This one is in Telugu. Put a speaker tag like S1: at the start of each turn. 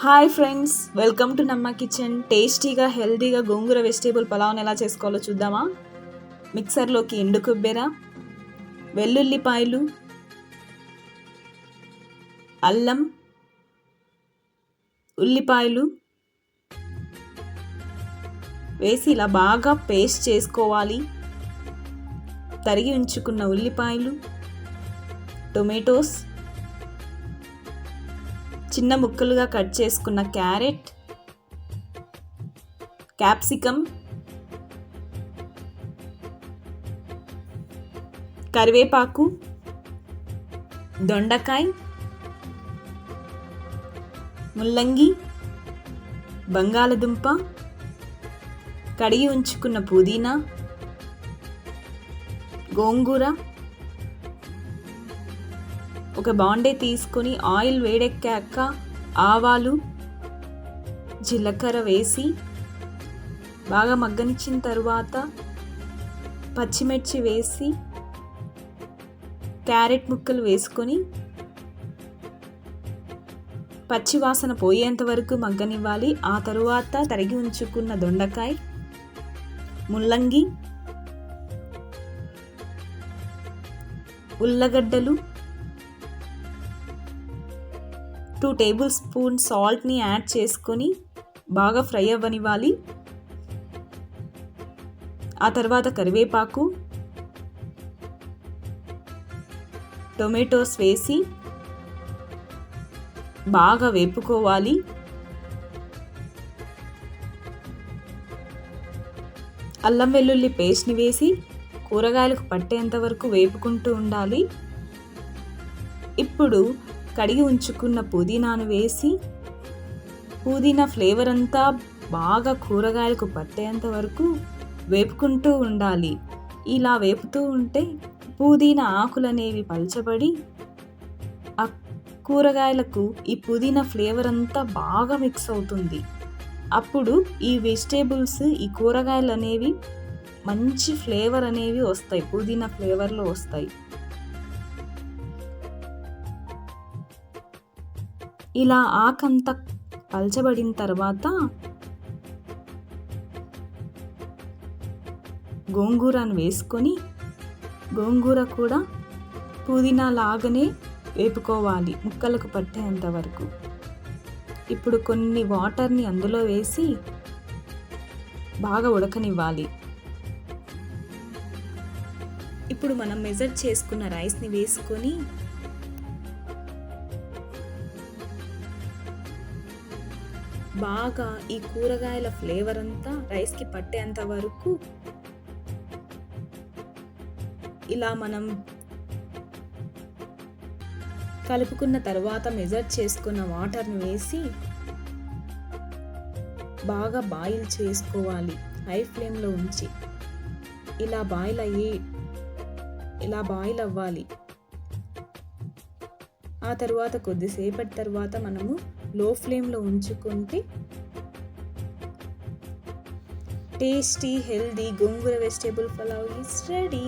S1: హాయ్ ఫ్రెండ్స్, వెల్కమ్ టు నమ్మ కిచెన్. టేస్టీగా హెల్తీగా గోంగూర వెజిటేబుల్ పలావ్ని ఎలా చేసుకోవాలో చూద్దామా. మిక్సర్లోకి ఎండు కొబ్బెర, వెల్లుల్లిపాయలు, అల్లం, ఉల్లిపాయలు వేసి ఇలా బాగా పేస్ట్ చేసుకోవాలి. తరిగి ఉంచుకున్న ఉల్లిపాయలు, టొమాటోస్, చిన్న ముక్కలుగా కట్ చేసుకున్న క్యారెట్, క్యాప్సికమ్, కరివేపాకు, దొండకాయ, ముల్లంగి, బంగాళదుంప, కడిగి ఉంచుకున్న పుదీనా, గోంగూర. ఒక బాండే తీసుకొని ఆయిల్ వేడెక్కాక ఆవాలు, జీలకర్ర వేసి బాగా మగ్గనిచ్చిన తరువాత పచ్చిమిర్చి వేసి క్యారెట్ ముక్కలు వేసుకొని పచ్చి వాసన పోయేంత వరకు మగ్గనివ్వాలి. ఆ తరువాత తరిగి ఉంచుకున్న దొండకాయ, ముల్లంగి, ఉల్లగడ్డలు, 2 టేబుల్ స్పూన్ సాల్ట్ని యాడ్ చేసుకొని బాగా ఫ్రై అవ్వనివ్వాలి. ఆ తర్వాత కరివేపాకు, టొమాటోస్ వేసి బాగా వేపుకోవాలి. అల్లం వెల్లుల్లి పేస్ట్ని వేసి కూరగాయలకు పట్టేంత వరకు వేపుకుంటూ ఉండాలి. ఇప్పుడు కడిగి ఉంచుకున్న పుదీనాను వేసి పుదీనా ఫ్లేవర్ అంతా బాగా కూరగాయలకు పట్టేంత వరకు వేపుకుంటూ ఉండాలి. ఇలా వేపుతూ ఉంటే పుదీనా ఆకులు అనేవి పలచబడి ఆ కూరగాయలకు ఈ పుదీనా ఫ్లేవర్ అంతా బాగా మిక్స్ అవుతుంది. అప్పుడు ఈ వెజిటేబుల్స్, ఈ కూరగాయలు అనేవి మంచి ఫ్లేవర్ అనేవి వస్తాయి, పుదీనా ఫ్లేవర్లో వస్తాయి. ఇలా ఆకంతా పలచబడిన తర్వాత గోంగూరను వేసుకొని గోంగూర కూడా పుదీనా లాగానే వేపుకోవాలి ముక్కలకు పట్టేంత వరకు. ఇప్పుడు కొన్ని వాటర్ని అందులో వేసి బాగా ఉడకనివ్వాలి. ఇప్పుడు మనం మెజర్ చేసుకున్న రైస్ని వేసుకొని బాగా ఈ కూరగాయల ఫ్లేవర్ అంతా రైస్కి పట్టేంత వరకు ఇలా మనం కలుపుకున్న తర్వాత మెజర్ చేసుకున్న వాటర్ని వేసి బాగా బాయిల్ చేసుకోవాలి హై ఫ్లేమ్లో ఉంచి. ఇలా బాయిల్ అవ్వాలి. ఆ తర్వాత కొద్దిసేపటి తర్వాత మనము లో ఫ్లేమ్లో ఉంచుకుంటే tasty healthy gongura vegetable pulao is ready.